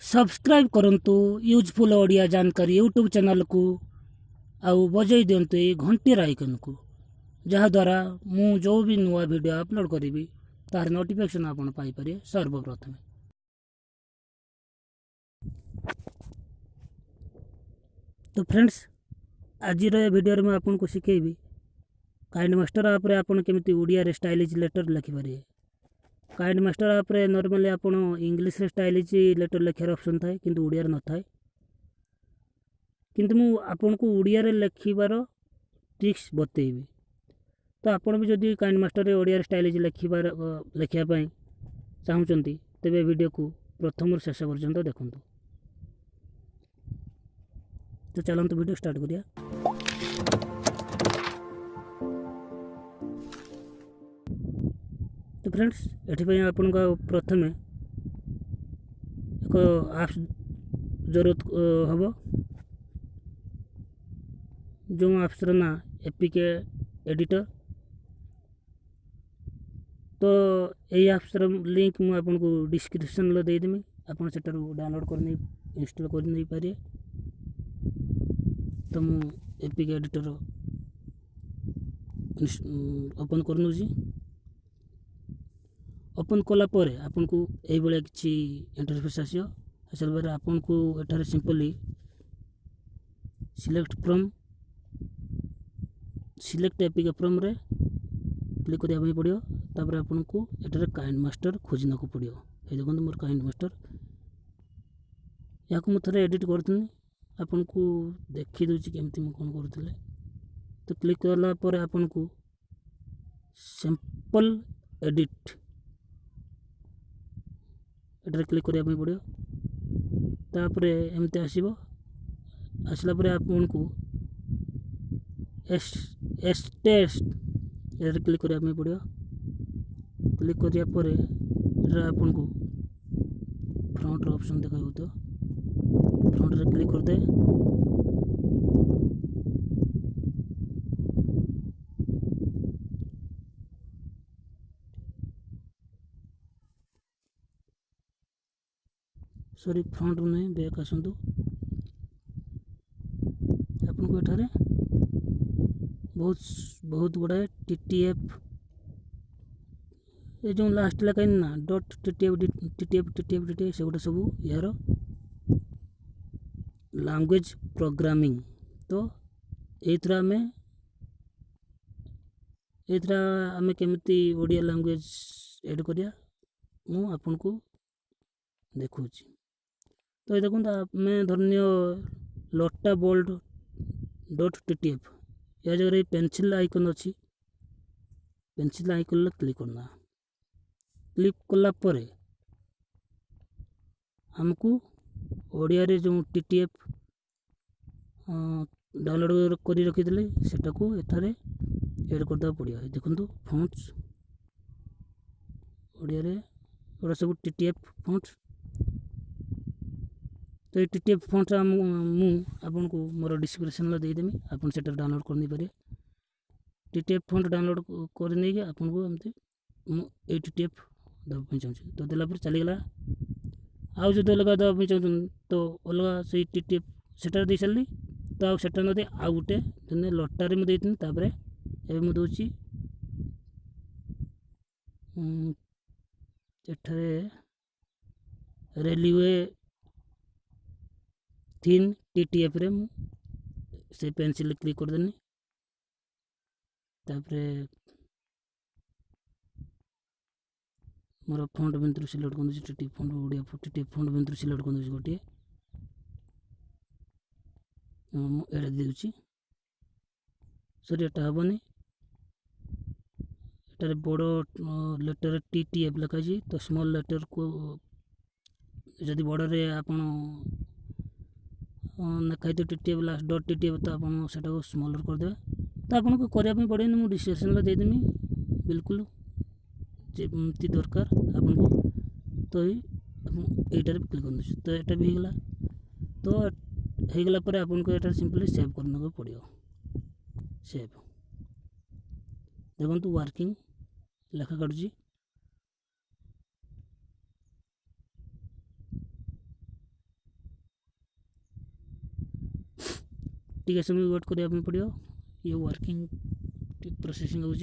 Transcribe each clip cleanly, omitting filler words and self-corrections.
Subscribe करंतु useful Odia जानकारी YouTube channel को आउ बजाई दिंतु घंटीर आइकन को जहाद्वारा मु जो भी नुआ वीडियो अपलोड करी तार नोटिफिकेशन आपन पाई पारे सर्वप्रथम। तो फ्रेंड्स आज वीडियो में आपन को शिखेबी काइंडमास्टर ऐप रे आपन केमिति ओडिया रे स्टाइलिश लेटर लिखि पारे। काइंडमास्टर ऐप रे नॉर्मली आपन इंग्लिश रे स्टाइलिश लेटर लिखार ऑप्शन थाए किंतु ओडिया रे न थाए, किंतु मु आपन को ओडिया रे लिखिबार ट्रिक्स बतेइबी। तो आपन भी जदि काइंडमास्टर रे ओडिया रे स्टाइलिश लिखिया पई चाहुचंती तेबे वीडियो को प्रथम शेष पर्यंत देखंतु। तो चलंतु वीडियो स्टार्ट करिया। तो फ्रेंड्स एठी आपन का प्रथमे एक ऐप्स जरूरत हबो जो ऐप्स रा ना एपीके एडिटर। तो यही ऐप्स रा लिंक मु आपन को डिस्क्रिप्शन लो दे देमी, आपन सेटर डाउनलोड करनी इंस्टॉल कर नहीं पारे। तो मु एपीके एडिटर ओपन करनु जी। ओपन कला परे आपन को एई बळे किछि इंटरफेस आसियो। असल बारे आपन को एठारे सिंपली सिलेक्ट एपीके फ्रॉम रे क्लिक करिया पई पड़ियो। तापर आपन को एठारे काइंडमास्टर खोजना को पड़ियो। ए देखंतु मोर काइंडमास्टर या को मथरे एडिट करथनि, आपन को देखि दोछि केमति म कोन करथले। तो क्लिक करला परे आपन को सिंपल एडिट एटारे क्लिक करिया पई पड़ियो। तापरे एमते आसीबो। आसला परे आपन को एस टेस्ट एटारे क्लिक करिया पई पड़ियो। क्लिक करिया परे एटा आपन को फ्रंट रो ऑप्शन देखाइबो। तो फ्रंट रे क्लिक कर दे। सॉरी फ्रंट नहीं बैक आसतु। आपन को एठारे बहुत गुड़ाए टीटीएफ ये जो लास्ट लगा ना डॉट टीटीएफ से गोटे सब यार लैंग्वेज प्रोग्रामिंग। तो एथरा आमे केमिति ओडिया लैंग्वेज ऐड करिया मु आपन को देखुची। तो ये देखो मैं धरनियो लटा बोल्ड डॉट टीटीएफ या जगह पेंसिल आइकन अच्छी, पेंसिल आइकन क्लिक करना। क्लिक कला परे हमको ओडिया रे जो टीटीएफ डाउनलोड करी रखी दिले सेटा को एठारे ऐड करदा पड़ियो। देखंतु फॉन्ट्स ओडिया रे ओरा सब टीटीएफ फॉन्ट्स। तो ये टीटीएफ फॉन्ट मु आपन को मोर डिस्क्रिप्शन ला दे देमी, आपन सेटर डाउनलोड करनी पारे। टीटीएफ फॉन्ट डाउनलोड कर नै के आपन को एमती मु ए टीटीएफ दब पे चाहू। तो देला पर चली गला। आउ जो लगा दब पे चाहू तो अलगा से टीटीएफ सेटर दे चली। तो आउ सेटर न दे आउ गुटे तने लटारे मु देथिन। तापरे एबे मु दोची एठारे रेलवे थीन टीटीएफ रे से पेंसिल क्लिक कर देनी। तापरे मोर फॉन्ट बिंदु सिलेक्ट कर दूची TTF font Odia TTF font बिंदु सिलेक्ट कर दूची गोटे मु एडा देउची। सॉरी एटा हबनी एटारे बड़ लेटर टीटीएफ लिखा छी। तो स्मॉल लेटर को जदि बड़ रे आपन नखाई तो टीटीएफ लास्ट डॉट टीटीएफ तो आपन सेटा को स्मॉलर कर दे। तो आपन को करिया पई पड़े मु डिस्क्रिप्शन ला दे देमी बिल्कुल जेमती दरकार आपन को। तो एटारे क्लिक कर दूची। तो एटा भी गला। तो हे गला पर आपन को एटा सिंपली सेव करना को पड़ियो। सेव देखंतु वर्किंग लेखा काढुची। टिके समय वेट करने पड़ो ये वर्किंग प्रोसेसिंग हो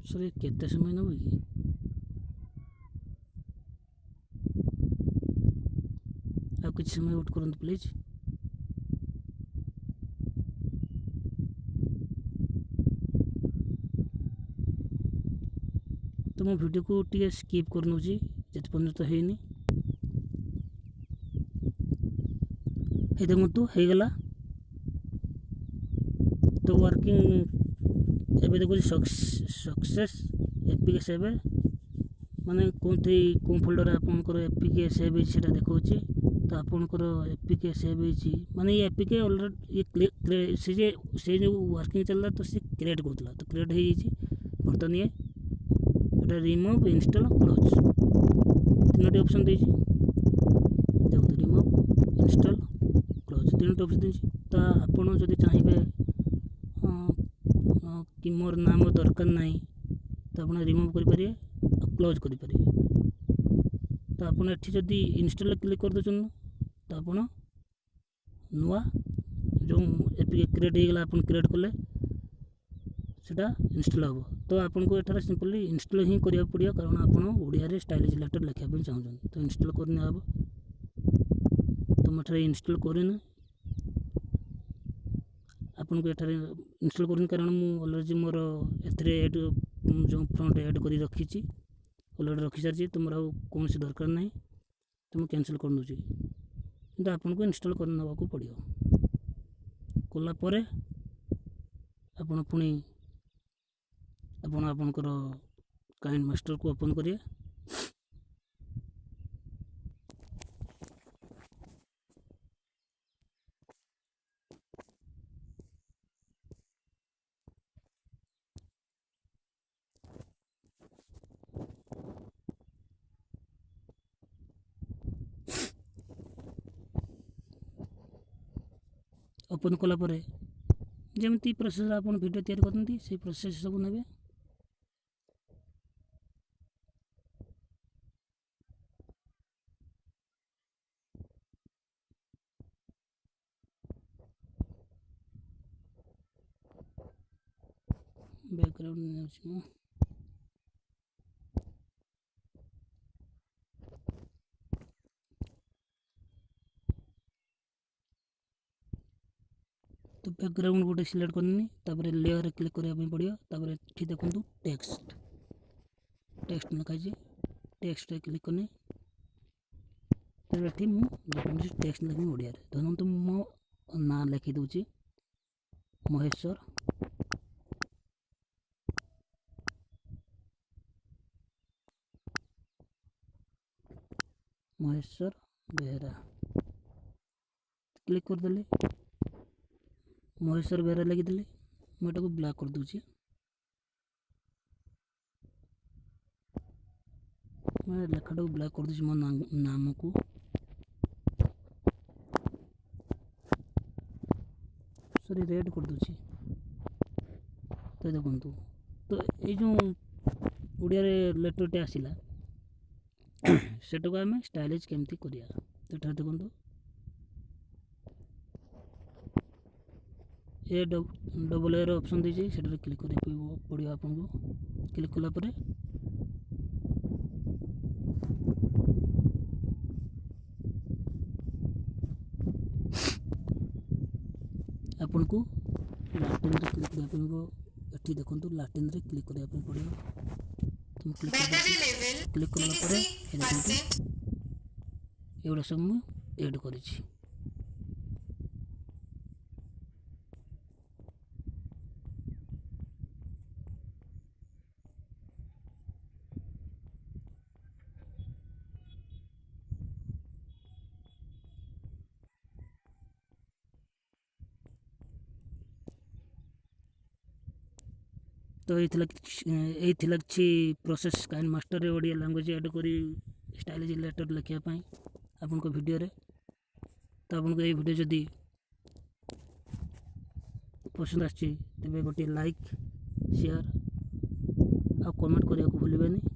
सर केते समय नब कि आ कुछ समय वेट करूँ प्लीज तो मो वीडियो को टी स्किप कर नौची जिते पर्यंत होनी ये देखु हो गला तो वर्किंग एबे देखो सक्सेस एपीके सेव माने कोनथि कोन फोल्डर आपनकर एपीके सेव है सेटा देखौची तो आपनकर एपीके सेव है माने ये एपीके ऑलरेडी ये से जो वर्किंग चलला तो से क्रिएट करतला तो क्रिएट हो जाई बर्तन ये एटा रिमूव इंस्टॉल क्लोज तीनोटी ऑप्शन देछि देखो रिमूव इंस्टॉल क्लोज तीनोटी ऑप्शन देछि तो आपण जदि चाहिबे कि मोर नाम दरकार नहीं तो आप रिमूव करें क्लोज करें तो आप जदि इंस्टॉल क्लिक कर दे तो आप नुआ जो एपीके क्रिएट होगा आप क्रिएट कले सेटा इंस्टॉल हम तो आपको एठार सिंपली इंस्टॉल ही करा पड़ो कारण आप ओडिया स्टाइलिश लेटर लिखापी चाहते तो इंस्टॉल करने हम तो मुझे इंस्टॉल करना आपन को एठारे इंस्टॉल करनी कारण मु ऑलरेडी मोर एथरे एड जो फ्रंट ऐड करी रखी ऑलरेडी रखी सारी तो मोर कौन सी दरकार नहीं तो मैं कैंसिल कर दूसरी किंतु आपन को इंस्टॉल करना को पड़ो कला परे आपन पुणी आपनकर काइंडमास्टर को ओपन करिए ओपन कला परे जमती प्रोसेस आपन वीडियो तैयार करते से प्रोसेस सब नेबे बैकग्राउंड तो बैकग्राउंड गोटे सिलेक्ट करनी लेयर क्लिक करने पड़ो ये देखो टेक्स्ट टेक्स्ट लिखाई टेक्स्ट क्लिक करनी ये मुझे टेक्स्ट लिखी ओडिया धरत मो ना लिखी दूची महेश्वर बेहरा क्लिक करदेली महेश्वर बेहरा लिखिदेली मुझे ब्लैक कर दूची मैं लेखाटा ब्लैक कर दूची मो नाम को सॉरी रेड कर दूची तो देखो तो ये जो ओडिया लेटर टे आसला सेटा को आम स्टाइलिश केमती करिया तो एठार देखो ये डबल एर ऑप्शन दीजिए सेटा क्लिक करने पड़ो आपको क्लिक कला परे आपन को लाटिन रे क्लिक करने पड़ो एठी देखो लाटिन रे क्लिक करने पड़ो तुम क्लिक करला परे एवढा सब मु ऐड करिछि तो ये प्रोसेस काइंडमास्टर ओडिया लैंग्वेज ऐड करी स्टाइलिश लेटर लिखापी आपन को वीडियो रे तो आपन को ये वीडियो जदि पसंद आछि तेबे गोटे लाइक शेयर आ कमेंट करिया को भूलिबेनी।